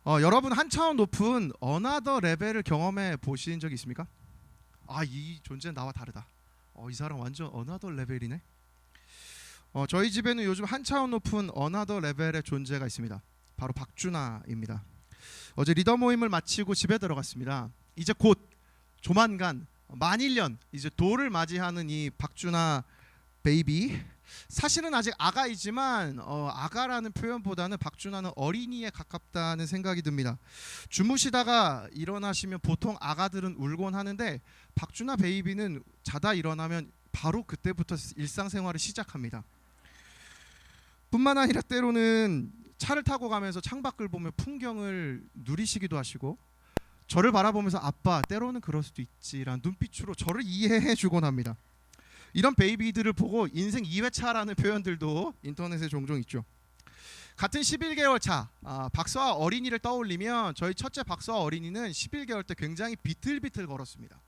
여러분 한 차원 높은 어나더 레벨을 경험해 보신 적 있습니까? 이 존재는 나와 다르다. 이 사람 완전 어나더 레벨이네. 저희 집에는 요즘 한 차원 높은 어나더 레벨의 존재가 있습니다. 바로 박준하입니다. 어제 리더 모임을 마치고 집에 들어갔습니다. 이제 곧 조만간 만일년 이제 도를 맞이하는 이 박준하 베이비, 사실은 아직 아가이지만 아가라는 표현보다는 박준하는 어린이에 가깝다는 생각이 듭니다. 주무시다가 일어나시면 보통 아가들은 울곤 하는데 박준하 베이비는 자다 일어나면 바로 그때부터 일상생활을 시작합니다. 뿐만 아니라 때로는 차를 타고 가면서 창밖을 보며 풍경을 누리시기도 하시고, 저를 바라보면서 아빠 때로는 그럴 수도 있지라는 눈빛으로 저를 이해해 주곤 합니다. 이런 베이비들을 보고 인생 2회차라는 표현들도 인터넷에 종종 있죠. 같은 11개월 차, 박서아 어린이를 떠올리면 저희 첫째 박서아 어린이는 11개월 때 굉장히 비틀비틀 걸었습니다.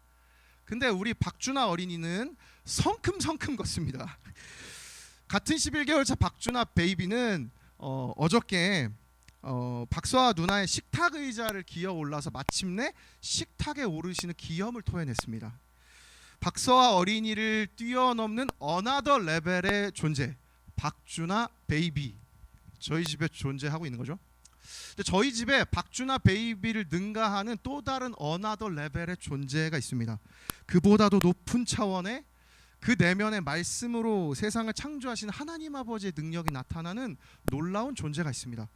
근데 우리 박준하 어린이는 성큼성큼 걷습니다. 같은 11개월 차 박준하 베이비는 어저께 박서아 누나의 식탁 의자를 기어 올라서 마침내 식탁에 오르시는 기염을 토해냈습니다. 박서아 어린이를 뛰어넘는 어나더 레벨의 존재, 박준하 베이비, 저희 집에 존재하고 있는 거죠. 근데 저희 집에 박준하 베이비를 능가하는 또 다른 어나더 레벨의 존재가 있습니다. 그보다도 높은 차원의 그 내면의 말씀으로 세상을 창조하신 하나님 아버지의 능력이 나타나는 놀라운 존재가 있습니다.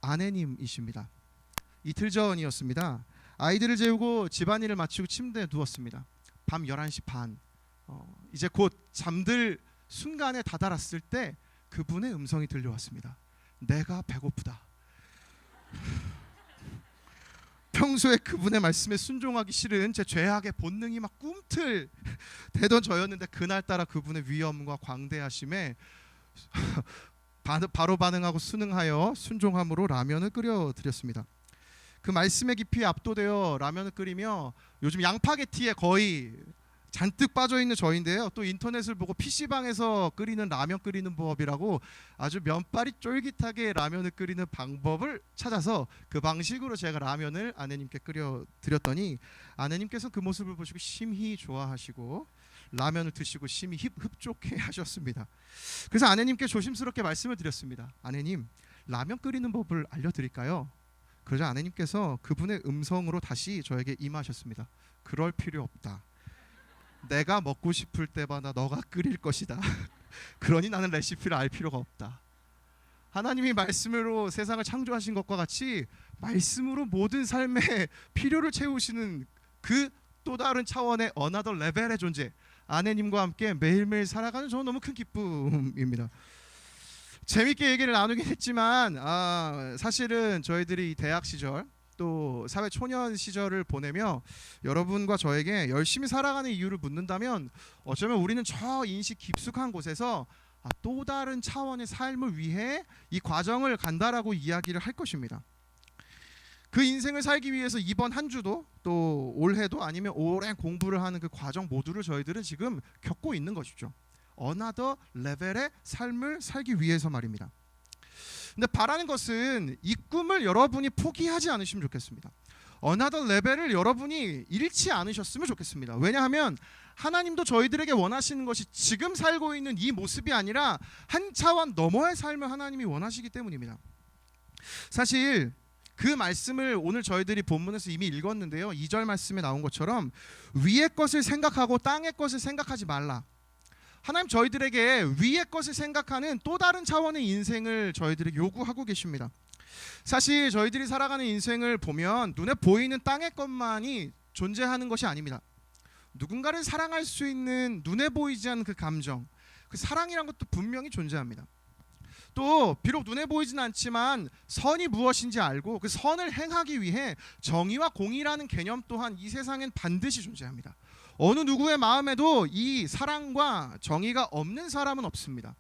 아내님이십니다. 이틀 전이었습니다. 아이들을 재우고 집안일을 마치고 침대에 누웠습니다. 밤 11시 반, 이제 곧 잠들 순간에 다다랐을 때 그분의 음성이 들려왔습니다. 내가 배고프다. 평소에 그분의 말씀에 순종하기 싫은 제 죄악의 본능이 막 꿈틀대던 저였는데, 그날따라 그분의 위엄과 광대하심에 바로 반응하고 순응하여 순종함으로 라면을 끓여드렸습니다. 그 말씀의 깊이에 압도되어 라면을 끓이며, 요즘 양파게티에 거의 잔뜩 빠져있는 저인데요, 또 인터넷을 보고 PC방에서 끓이는 라면 끓이는 법이라고 아주 면발이 쫄깃하게 라면을 끓이는 방법을 찾아서 그 방식으로 제가 라면을 아내님께 끓여드렸더니 아내님께서 그 모습을 보시고 심히 좋아하시고 라면을 드시고 심히 흡족해 하셨습니다. 그래서 아내님께 조심스럽게 말씀을 드렸습니다. 아내님, 라면 끓이는 법을 알려드릴까요? 그러자 아내님께서 그분의 음성으로 다시 저에게 임하셨습니다. 그럴 필요 없다. 내가 먹고 싶을 때마다 너가 끓일 것이다. 그러니 나는 레시피를 알 필요가 없다. 하나님이 말씀으로 세상을 창조하신 것과 같이 말씀으로 모든 삶의 필요를 채우시는 그 또 다른 차원의 어나더 레벨의 존재, 아내님과 함께 매일매일 살아가는 저는 너무 큰 기쁨입니다. 재밌게 얘기를 나누긴 했지만 사실은 저희들이 대학 시절 또 사회 초년 시절을 보내며 여러분과 저에게 열심히 살아가는 이유를 묻는다면, 어쩌면 우리는 저 인식 깊숙한 곳에서 또 다른 차원의 삶을 위해 이 과정을 간다라고 이야기를 할 것입니다. 그 인생을 살기 위해서 이번 한 주도 또 올해도 아니면 오랜 공부를 하는 그 과정 모두를 저희들은 지금 겪고 있는 것이죠. 어나더 레벨의 삶을 살기 위해서 말입니다. 근데 바라는 것은 이 꿈을 여러분이 포기하지 않으시면 좋겠습니다. 어나더 레벨을 여러분이 잃지 않으셨으면 좋겠습니다. 왜냐하면 하나님도 저희들에게 원하시는 것이 지금 살고 있는 이 모습이 아니라 한 차원 너머의 삶을 하나님이 원하시기 때문입니다. 사실 그 말씀을 오늘 저희들이 본문에서 이미 읽었는데요, 2절 말씀에 나온 것처럼 위의 것을 생각하고 땅의 것을 생각하지 말라. 하나님 저희들에게 위의 것을 생각하는 또 다른 차원의 인생을 저희들에게 요구하고 계십니다. 사실 저희들이 살아가는 인생을 보면 눈에 보이는 땅의 것만이 존재하는 것이 아닙니다. 누군가를 사랑할 수 있는 눈에 보이지 않는 그 감정, 그 사랑이란 것도 분명히 존재합니다. 또 비록 눈에 보이지는 않지만 선이 무엇인지 알고 그 선을 행하기 위해 정의와 공의라는 개념 또한 이 세상엔 반드시 존재합니다. 어느 누구의 마음에도 이 사랑과 정의가 없는 사람은 없습니다.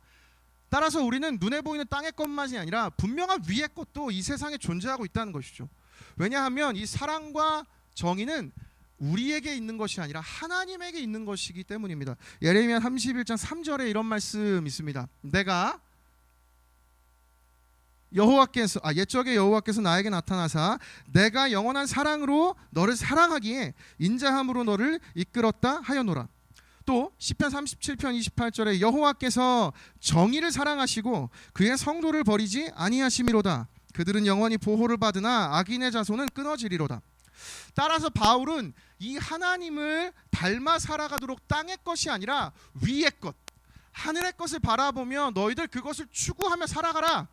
따라서 우리는 눈에 보이는 땅의 것만이 아니라 분명한 위의 것도 이 세상에 존재하고 있다는 것이죠. 왜냐하면 이 사랑과 정의는 우리에게 있는 것이 아니라 하나님에게 있는 것이기 때문입니다. 예레미야 31장 3절에 이런 말씀 있습니다. 내가 옛적에 여호와께서 나에게 나타나사 내가 영원한 사랑으로 너를 사랑하기에 인자함으로 너를 이끌었다 하여노라. 또 시편 37편 28절에 여호와께서 정의를 사랑하시고 그의 성도를 버리지 아니하심이로다. 그들은 영원히 보호를 받으나 악인의 자손은 끊어지리로다. 따라서 바울은 이 하나님을 닮아 살아가도록 땅의 것이 아니라 위의 것, 하늘의 것을 바라보며 너희들 그것을 추구하며 살아가라.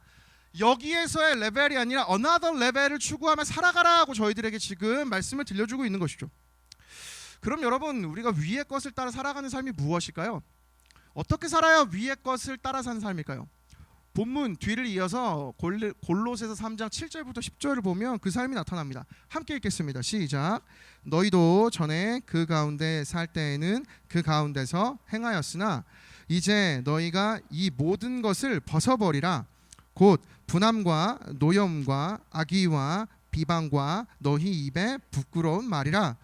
여기에서의 레벨이 아니라 another 레벨을 추구하며 살아가라 하고 저희들에게 지금 말씀을 들려주고 있는 것이죠. 그럼 여러분, 우리가 위의 것을 따라 살아가는 삶이 무엇일까요? 어떻게 살아야 위의 것을 따라 사는 삶일까요? 본문 뒤를 이어서 골로새서 3장 7절부터 10절을 보면 그 삶이 나타납니다. 함께 읽겠습니다. 시작. 너희도 전에 그 가운데 살 때에는 그 가운데서 행하였으나 이제 너희가 이 모든 것을 벗어버리라. 곧 분함과 노염과 악의와 비방과 너희 입에 부끄러운 말이라.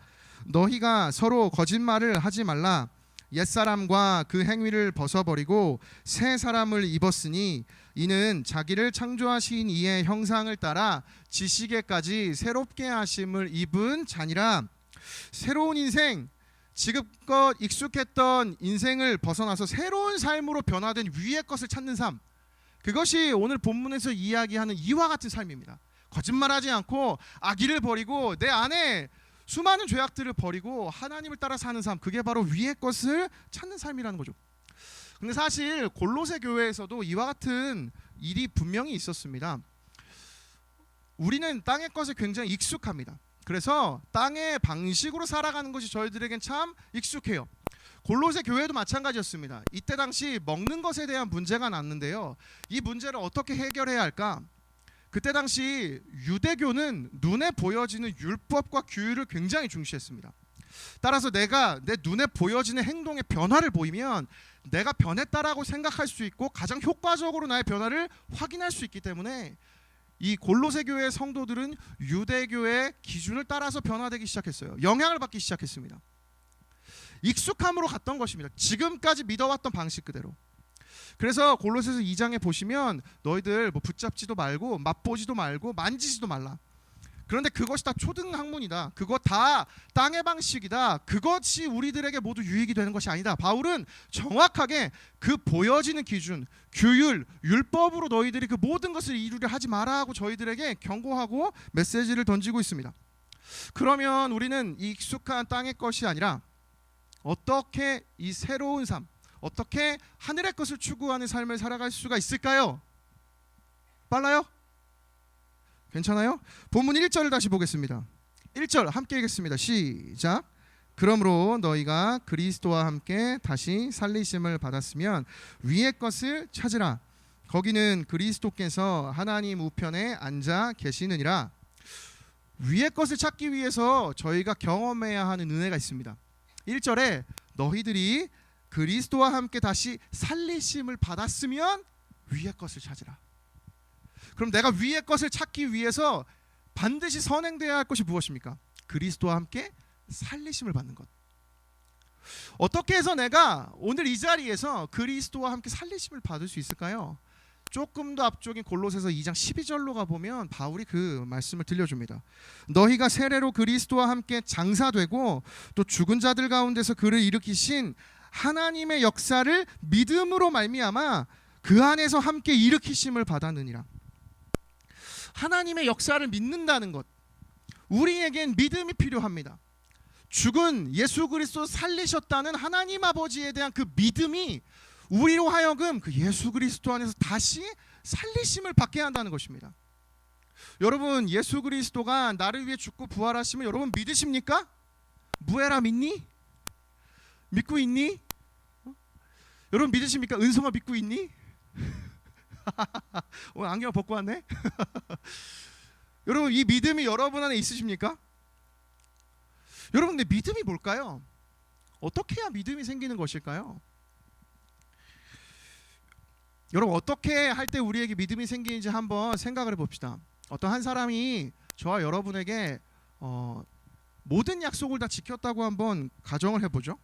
너희가 서로 거짓말을 하지 말라. 옛사람과 그 행위를 벗어버리고 새 사람을 입었으니 이는 자기를 창조하신 이의 형상을 따라 지식에까지 새롭게 하심을 입은 자니라. 새로운 인생, 지금껏 익숙했던 인생을 벗어나서 새로운 삶으로 변화된 위의 것을 찾는 삶, 그것이 오늘 본문에서 이야기하는 이와 같은 삶입니다. 거짓말하지 않고 악의를 버리고 내 안에 수많은 죄악들을 버리고 하나님을 따라 사는 삶, 그게 바로 위의 것을 찾는 삶이라는 거죠. 근데 사실 골로새 교회에서도 이와 같은 일이 분명히 있었습니다. 우리는 땅의 것에 굉장히 익숙합니다. 그래서 땅의 방식으로 살아가는 것이 저희들에겐 참 익숙해요. 골로새 교회도 마찬가지였습니다. 이때 당시 먹는 것에 대한 문제가 났는데요. 이 문제를 어떻게 해결해야 할까? 그때 당시 유대교는 눈에 보여지는 율법과 규율을 굉장히 중시했습니다. 따라서 내가 내 눈에 보여지는 행동의 변화를 보이면 내가 변했다라고 생각할 수 있고 가장 효과적으로 나의 변화를 확인할 수 있기 때문에 이 골로새 교회의 성도들은 유대교의 기준을 따라서 변화되기 시작했어요. 영향을 받기 시작했습니다. 익숙함으로 갔던 것입니다. 지금까지 믿어왔던 방식 그대로. 그래서 골로새서 2장에 보시면 너희들 뭐 붙잡지도 말고 맛보지도 말고 만지지도 말라. 그런데 그것이 다 초등학문이다. 그거 다 땅의 방식이다. 그것이 우리들에게 모두 유익이 되는 것이 아니다. 바울은 정확하게 그 보여지는 기준, 규율, 율법으로 너희들이 그 모든 것을 이루려 하지 마라 하고 저희들에게 경고하고 메시지를 던지고 있습니다. 그러면 우리는 이 익숙한 땅의 것이 아니라 어떻게 이 새로운 삶, 어떻게 하늘의 것을 추구하는 삶을 살아갈 수가 있을까요? 빨라요? 괜찮아요? 본문 1절을 다시 보겠습니다. 1절 함께 읽겠습니다. 시작. 그러므로 너희가 그리스도와 함께 다시 살리심을 받았으면 위의 것을 찾으라. 거기는 그리스도께서 하나님 우편에 앉아 계시느니라. 위의 것을 찾기 위해서 저희가 경험해야 하는 은혜가 있습니다. 1절에 너희들이 그리스도와 함께 다시 살리심을 받았으면 위의 것을 찾으라. 그럼 내가 위의 것을 찾기 위해서 반드시 선행되어야 할 것이 무엇입니까? 그리스도와 함께 살리심을 받는 것. 어떻게 해서 내가 오늘 이 자리에서 그리스도와 함께 살리심을 받을 수 있을까요? 조금 더 앞쪽인 골로새서 2장 12절로 가보면 바울이 그 말씀을 들려줍니다. 너희가 세례로 그리스도와 함께 장사되고 또 죽은 자들 가운데서 그를 일으키신 하나님의 역사를 믿음으로 말미암아 그 안에서 함께 일으키심을 받았느니라. 하나님의 역사를 믿는다는 것, 우리에겐 믿음이 필요합니다. 죽은 예수 그리스도 살리셨다는 하나님 아버지에 대한 그 믿음이 우리로 하여금 그 예수 그리스도 안에서 다시 살리심을 받게 한다는 것입니다. 여러분, 예수 그리스도가 나를 위해 죽고 부활하시면 여러분 믿으십니까? 무에라 믿니? 믿고 있니? 여러분 믿으십니까? 은성아 믿고 있니? 오늘 안경 벗고 왔네. 여러분, 이 믿음이 여러분 안에 있으십니까? 여러분, 근데 믿음이 뭘까요? 어떻게 해야 믿음이 생기는 것일까요? 여러분, 어떻게 할 때 우리에게 믿음이 생기는지 한번 생각을 해봅시다. 어떤 한 사람이 저와 여러분에게 모든 약속을 다 지켰다고 한번 가정을 해보죠.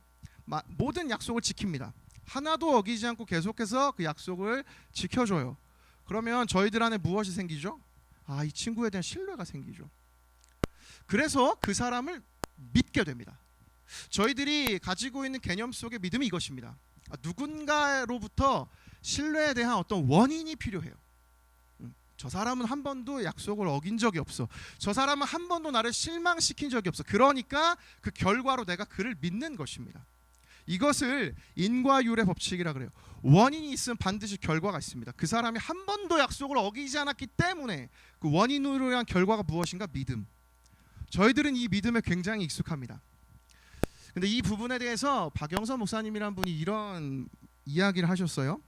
모든 약속을 지킵니다. 하나도 어기지 않고 계속해서 그 약속을 지켜줘요. 그러면 저희들 안에 무엇이 생기죠? 아, 이 친구에 대한 신뢰가 생기죠. 그래서 그 사람을 믿게 됩니다. 저희들이 가지고 있는 개념 속의 믿음이 이것입니다. 누군가로부터 신뢰에 대한 어떤 원인이 필요해요. 저 사람은 한 번도 약속을 어긴 적이 없어. 저 사람은 한 번도 나를 실망시킨 적이 없어. 그러니까 그 결과로 내가 그를 믿는 것입니다. 이것을 인과율의 법칙이라 그래요. 원인이 있으면 반드시 결과가 있습니다. 그 사람이 한 번도 약속을 어기지 않았기 때문에 그 원인으로 인한 결과가 무엇인가? 믿음. 저희들은 이 믿음에 굉장히 익숙합니다. 근데 이 부분에 대해서 박영선 목사님이란 분이 이런 이야기를 하셨어요.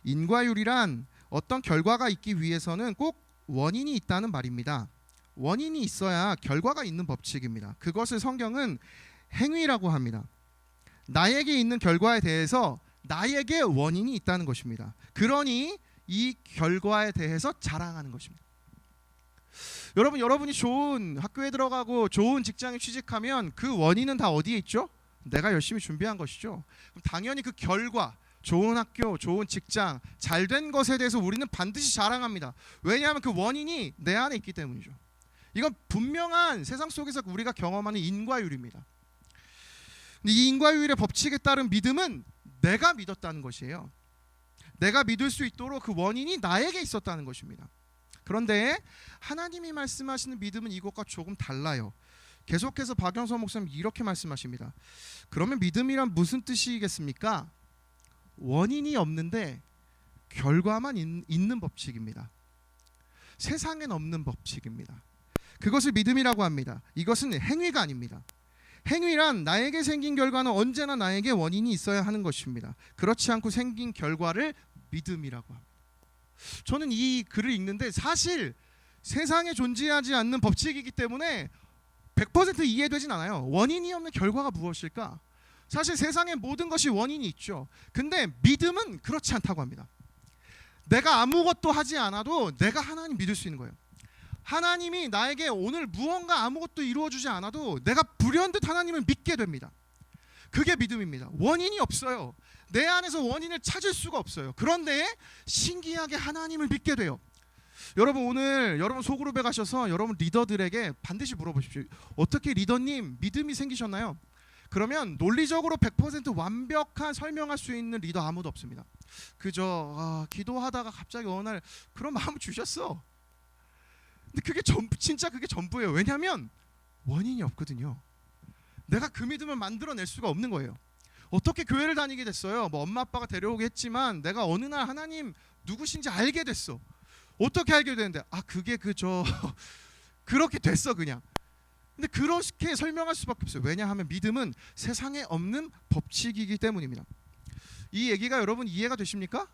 인과율이란 어떤 결과가 있기 위해서는 꼭 원인이 있다는 말입니다. 원인이 있어야 결과가 있는 법칙입니다. 그것을 성경은 행위라고 합니다. 나에게 있는 결과에 대해서 나에게 원인이 있다는 것입니다. 그러니 이 결과에 대해서 자랑하는 것입니다. 여러분이 좋은 학교에 들어가고 좋은 직장에 취직하면 그 원인은 다 어디에 있죠? 내가 열심히 준비한 것이죠. 그럼 당연히 그 결과, 좋은 학교, 좋은 직장, 잘된 것에 대해서 우리는 반드시 자랑합니다. 왜냐하면 그 원인이 내 안에 있기 때문이죠. 이건 분명한 세상 속에서 우리가 경험하는 인과율입니다. 근데 이 인과율의 법칙에 따른 믿음은 내가 믿었다는 것이에요. 내가 믿을 수 있도록 그 원인이 나에게 있었다는 것입니다. 그런데 하나님이 말씀하시는 믿음은 이것과 조금 달라요. 계속해서 박영선 목사님 이렇게 말씀하십니다. 그러면 믿음이란 무슨 뜻이겠습니까? 원인이 없는데 결과만 있는 법칙입니다. 세상엔 없는 법칙입니다. 그것을 믿음이라고 합니다. 이것은 행위가 아닙니다. 행위란 나에게 생긴 결과는 언제나 나에게 원인이 있어야 하는 것입니다. 그렇지 않고 생긴 결과를 믿음이라고 합니다. 저는 이 글을 읽는데 사실 세상에 존재하지 않는 법칙이기 때문에 100% 이해되진 않아요. 원인이 없는 결과가 무엇일까? 사실 세상의 모든 것이 원인이 있죠. 근데 믿음은 그렇지 않다고 합니다. 내가 아무것도 하지 않아도 내가 하나님 믿을 수 있는 거예요. 하나님이 나에게 오늘 무언가 아무것도 이루어주지 않아도 내가 불현듯 하나님을 믿게 됩니다. 그게 믿음입니다. 원인이 없어요. 내 안에서 원인을 찾을 수가 없어요. 그런데 신기하게 하나님을 믿게 돼요. 여러분 오늘 여러분 소그룹에 가셔서 여러분 리더들에게 반드시 물어보십시오. 어떻게 리더님 믿음이 생기셨나요? 그러면 논리적으로 100% 완벽한 설명할 수 있는 리더 아무도 없습니다. 그저 기도하다가 갑자기 어느 날 그런 마음을 주셨어. 근데 그게 진짜 그게 전부예요. 왜냐하면 원인이 없거든요. 내가 그 믿음을 만들어낼 수가 없는 거예요. 어떻게 교회를 다니게 됐어요? 뭐 엄마 아빠가 데려오게 했지만 내가 어느 날 하나님 누구신지 알게 됐어. 어떻게 알게 되는데 그게 그렇게 됐어 그냥. 근데 그렇게 설명할 수밖에 없어요. 왜냐하면 믿음은 세상에 없는 법칙이기 때문입니다. 이 얘기가 여러분 이해가 되십니까?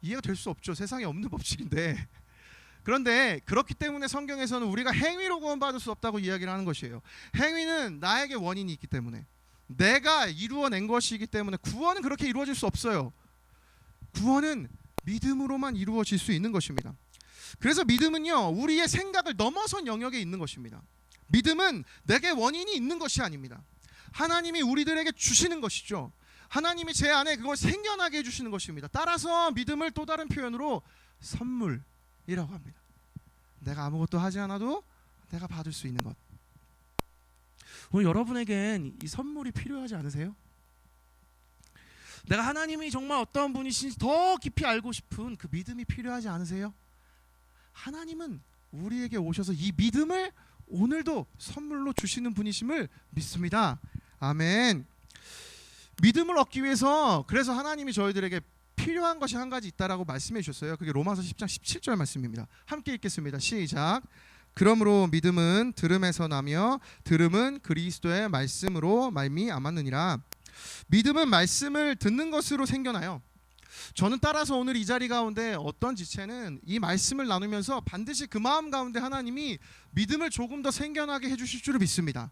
이해가 될 수 없죠. 세상에 없는 법칙인데. 그런데 그렇기 때문에 성경에서는 우리가 행위로 구원받을 수 없다고 이야기를 하는 것이에요. 행위는 나에게 원인이 있기 때문에 내가 이루어낸 것이기 때문에 구원은 그렇게 이루어질 수 없어요. 구원은 믿음으로만 이루어질 수 있는 것입니다. 그래서 믿음은요 우리의 생각을 넘어선 영역에 있는 것입니다. 믿음은 내게 원인이 있는 것이 아닙니다. 하나님이 우리들에게 주시는 것이죠. 하나님이 제 안에 그걸 생겨나게 해주시는 것입니다. 따라서 믿음을 또 다른 표현으로 선물이라고 합니다. 내가 아무것도 하지 않아도 내가 받을 수 있는 것. 오늘 여러분에겐 이 선물이 필요하지 않으세요? 내가 하나님이 정말 어떤 분이신지 더 깊이 알고 싶은 그 믿음이 필요하지 않으세요? 하나님은 우리에게 오셔서 이 믿음을 오늘도 선물로 주시는 분이심을 믿습니다. 아멘. 믿음을 얻기 위해서 그래서 하나님이 저희들에게 필요한 것이 한 가지 있다라고 말씀해 주셨어요. 그게 로마서 10장 17절 말씀입니다. 함께 읽겠습니다. 시작. 그러므로 믿음은 들음에서 나며 들음은 그리스도의 말씀으로 말미암았느니라. 믿음은 말씀을 듣는 것으로 생겨나요. 저는 따라서 오늘 이 자리 가운데 어떤 지체는 이 말씀을 나누면서 반드시 그 마음 가운데 하나님이 믿음을 조금 더 생겨나게 해주실 줄을 믿습니다.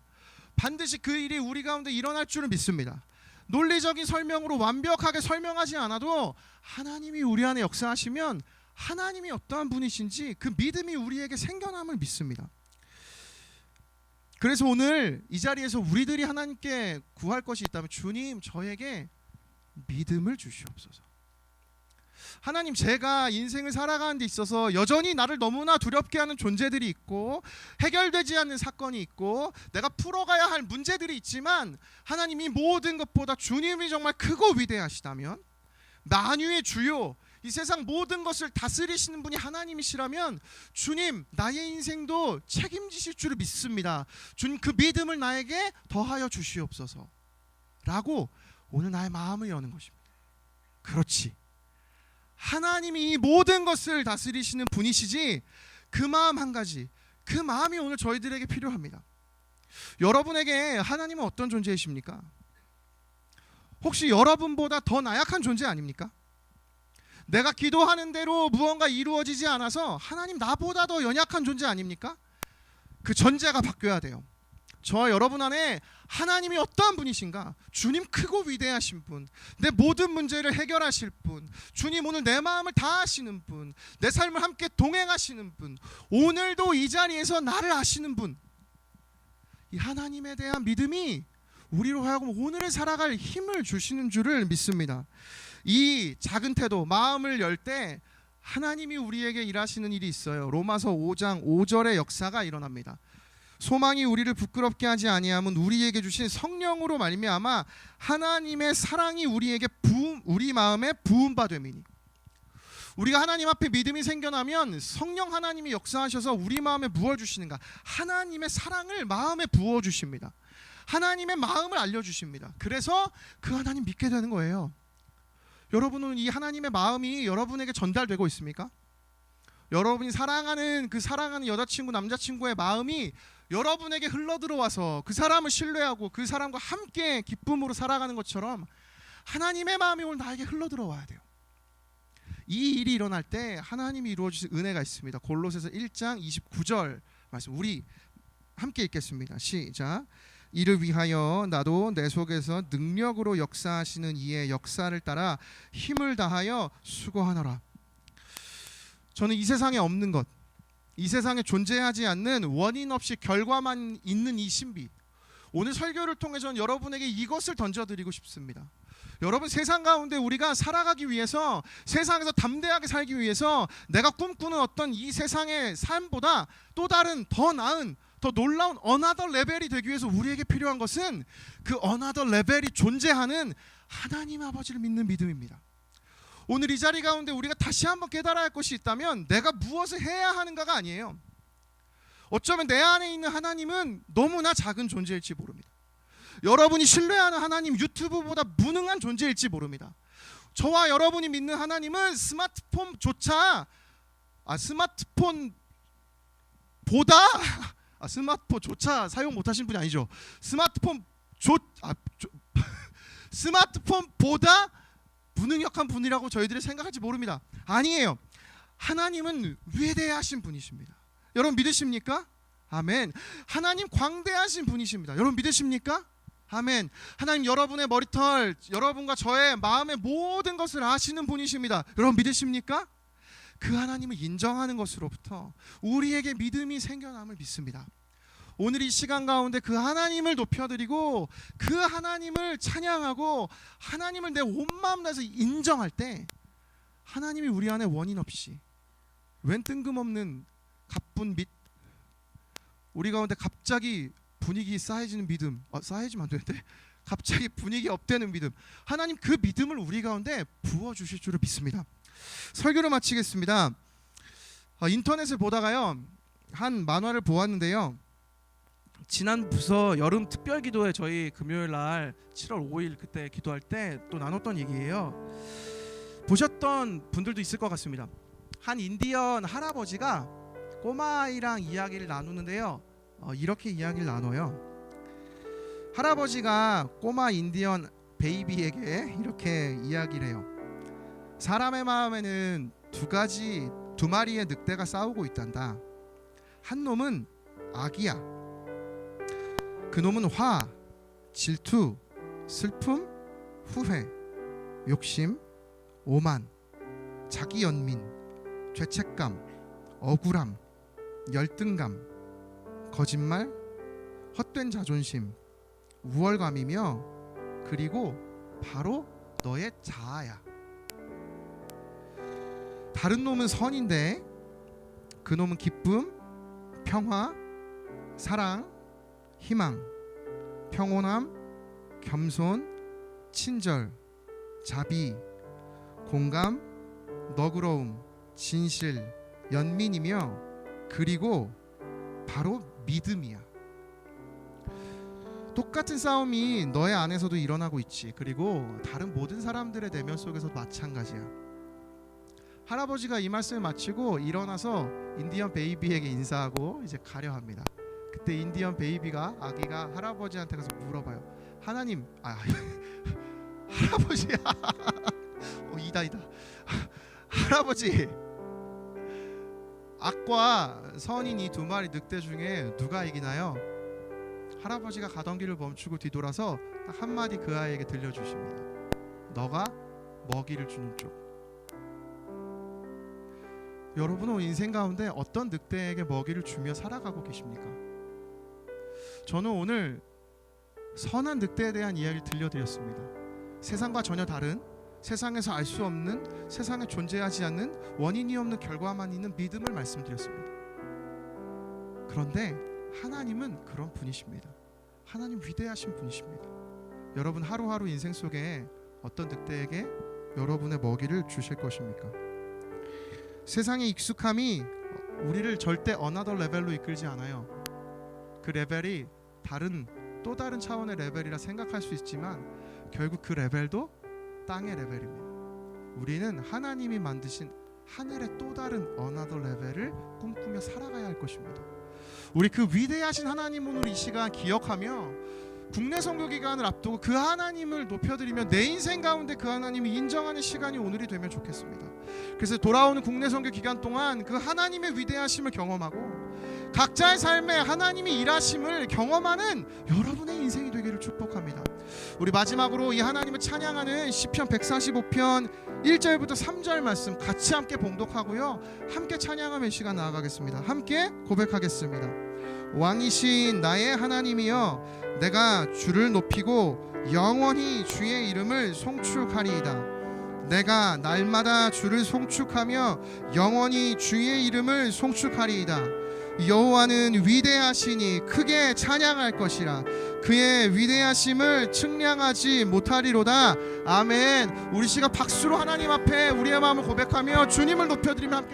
반드시 그 일이 우리 가운데 일어날 줄을 믿습니다. 논리적인 설명으로 완벽하게 설명하지 않아도 하나님이 우리 안에 역사하시면 하나님이 어떠한 분이신지 그 믿음이 우리에게 생겨남을 믿습니다. 그래서 오늘 이 자리에서 우리들이 하나님께 구할 것이 있다면 주님 저에게 믿음을 주시옵소서. 하나님, 제가 인생을 살아가는 데 있어서 여전히 나를 너무나 두렵게 하는 존재들이 있고 해결되지 않는 사건이 있고 내가 풀어가야 할 문제들이 있지만 하나님, 이 모든 것보다 주님이 정말 크고 위대하시다면, 만유의 주요, 이 세상 모든 것을 다스리시는 분이 하나님이시라면 주님, 나의 인생도 책임지실 줄을 믿습니다. 주님, 그 믿음을 나에게 더하여 주시옵소서 라고 오늘 나의 마음을 여는 것입니다. 그렇지, 하나님이 이 모든 것을 다스리시는 분이시지, 그 마음 한 가지, 그 마음이 오늘 저희들에게 필요합니다. 여러분에게 하나님은 어떤 존재이십니까? 혹시 여러분보다 더 나약한 존재 아닙니까? 내가 기도하는 대로 무언가 이루어지지 않아서 하나님, 나보다 더 연약한 존재 아닙니까? 그 전제가 바뀌어야 돼요. 저와 여러분 안에 하나님이 어떠한 분이신가? 주님, 크고 위대하신 분, 내 모든 문제를 해결하실 분, 주님, 오늘 내 마음을 다 아시는 분, 내 삶을 함께 동행하시는 분, 오늘도 이 자리에서 나를 아시는 분, 이 하나님에 대한 믿음이 우리로 하여금 오늘을 살아갈 힘을 주시는 줄을 믿습니다. 이 작은 태도, 마음을 열 때 하나님이 우리에게 일하시는 일이 있어요. 로마서 5장 5절의 역사가 일어납니다. 소망이 우리를 부끄럽게 하지 아니함은 우리에게 주신 성령으로 말미암아 하나님의 사랑이 우리 마음에 부음바 됨이니. 우리가 하나님 앞에 믿음이 생겨나면 성령 하나님이 역사하셔서 우리 마음에 부어주시는가? 하나님의 사랑을 마음에 부어주십니다. 하나님의 마음을 알려주십니다. 그래서 그 하나님 믿게 되는 거예요. 여러분은 이 하나님의 마음이 여러분에게 전달되고 있습니까? 여러분이 사랑하는 그 사랑하는 여자친구, 남자친구의 마음이 여러분에게 흘러들어와서 그 사람을 신뢰하고 그 사람과 함께 기쁨으로 살아가는 것처럼 하나님의 마음이 오늘 나에게 흘러들어와야 돼요. 이 일이 일어날 때 하나님이 이루어주신 은혜가 있습니다. 골로새서 1장 29절 말씀, 우리 함께 읽겠습니다. 시작. 이를 위하여 나도 내 속에서 능력으로 역사하시는 이의 역사를 따라 힘을 다하여 수고하노라. 저는 이 세상에 없는 것, 이 세상에 존재하지 않는 원인 없이 결과만 있는 이 신비, 오늘 설교를 통해 저는 여러분에게 이것을 던져드리고 싶습니다. 여러분, 세상 가운데 우리가 살아가기 위해서, 세상에서 담대하게 살기 위해서 내가 꿈꾸는 어떤 이 세상의 삶보다 또 다른, 더 나은, 더 놀라운 어나더 레벨이 되기 위해서 우리에게 필요한 것은 그 어나더 레벨이 존재하는 하나님 아버지를 믿는 믿음입니다. 오늘 이 자리 가운데 우리가 다시 한번 깨달아야 할 것이 있다면 내가 무엇을 해야 하는가가 아니에요. 어쩌면 내 안에 있는 하나님은 너무나 작은 존재일지 모릅니다. 여러분이 신뢰하는 하나님, 유튜브보다 무능한 존재일지 모릅니다. 저와 여러분이 믿는 하나님은 스마트폰조차 스마트폰조차 사용 못하신 분이 아니죠. 스마트폰보다 무능력한 분이라고 저희들이 생각할지 모릅니다. 아니에요. 하나님은 위대하신 분이십니다. 여러분 믿으십니까? 아멘. 하나님 광대하신 분이십니다. 여러분 믿으십니까? 아멘. 하나님 여러분의 머리털, 여러분과 저의 마음의 모든 것을 아시는 분이십니다. 여러분 믿으십니까? 그 하나님을 인정하는 것으로부터 우리에게 믿음이 생겨남을 믿습니다. 오늘 이 시간 가운데 그 하나님을 높여드리고 그 하나님을 찬양하고 하나님을 내 온 마음 다해서 인정할 때 하나님이 우리 안에 원인 없이 웬 뜬금없는 가뿐 및 우리 가운데 갑자기 분위기 쌓여지는 믿음, 쌓여지면 안 되는데 갑자기 분위기 업되는 믿음, 하나님 그 믿음을 우리 가운데 부어주실 줄을 믿습니다. 설교를 마치겠습니다. 인터넷을 보다가요 한 만화를 보았는데요, 지난 부서 여름 특별 기도회 저희 금요일 날 7월 5일 그때 기도할 때 또 나눴던 얘기예요. 보셨던 분들도 있을 것 같습니다. 한 인디언 할아버지가 꼬마아이랑 이야기를 나누는데요, 이렇게 이야기를 나눠요. 할아버지가 꼬마 인디언 베이비에게 이렇게 이야기를 해요. 사람의 마음에는 두 마리의 늑대가 싸우고 있단다. 한 놈은 악이야. 그 놈은 화, 질투, 슬픔, 후회, 욕심, 오만, 자기 연민, 죄책감, 억울함, 열등감, 거짓말, 헛된 자존심, 우월감이며 그리고 바로 너의 자아야. 다른 놈은 선인데 그 놈은 기쁨, 평화, 사랑, 희망, 평온함, 겸손, 친절, 자비, 공감, 너그러움, 진실, 연민이며 그리고 바로 믿음이야. 똑같은 싸움이 너의 안에서도 일어나고 있지. 그리고 다른 모든 사람들의 내면 속에서도 마찬가지야. 할아버지가 이 말씀을 마치고 일어나서 인디언 베이비에게 인사하고 이제 가려 합니다. 그때 인디언 베이비가 아기가 할아버지한테 가서 물어봐요. 하나님, 할아버지야. 이다. 할아버지, 악과 선인 이 두 마리 늑대 중에 누가 이기나요? 할아버지가 가던 길을 멈추고 뒤돌아서 딱 한마디 그 아이에게 들려주십니다. 너가 먹이를 주는 쪽. 여러분은 인생 가운데 어떤 늑대에게 먹이를 주며 살아가고 계십니까? 저는 오늘 선한 늑대에 대한 이야기를 들려드렸습니다. 세상과 전혀 다른, 세상에서 알 수 없는, 세상에 존재하지 않는, 원인이 없는 결과만 있는 믿음을 말씀드렸습니다. 그런데 하나님은 그런 분이십니다. 하나님 위대하신 분이십니다. 여러분 하루하루 인생 속에 어떤 늑대에게 여러분의 먹이를 주실 것입니까? 세상의 익숙함이 우리를 절대 another 레벨로 이끌지 않아요. 그 레벨이 또 다른 차원의 레벨이라 생각할 수 있지만 결국 그 레벨도 땅의 레벨입니다. 우리는 하나님이 만드신 하늘의 또 다른 another 레벨을 꿈꾸며 살아가야 할 것입니다. 우리 그 위대하신 하나님 오늘 이 시간 기억하며 국내 선교 기간을 앞두고 그 하나님을 높여드리며 내 인생 가운데 그 하나님이 인정하는 시간이 오늘이 되면 좋겠습니다. 그래서 돌아오는 국내 선교 기간 동안 그 하나님의 위대하심을 경험하고 각자의 삶에 하나님이 일하심을 경험하는 여러분의 인생이 되기를 축복합니다. 우리 마지막으로 이 하나님을 찬양하는 시편 145편 1절부터 3절 말씀 같이 함께 봉독하고요, 함께 찬양하며 이 시간 나아가겠습니다. 함께 고백하겠습니다. 왕이신 나의 하나님이여, 내가 주를 높이고 영원히 주의 이름을 송축하리이다. 내가 날마다 주를 송축하며 영원히 주의 이름을 송축하리이다. 여호와는 위대하시니 크게 찬양할 것이라. 그의 위대하심을 측량하지 못하리로다. 아멘. 우리 시간 박수로 하나님 앞에 우리의 마음을 고백하며 주님을 높여드리며 함께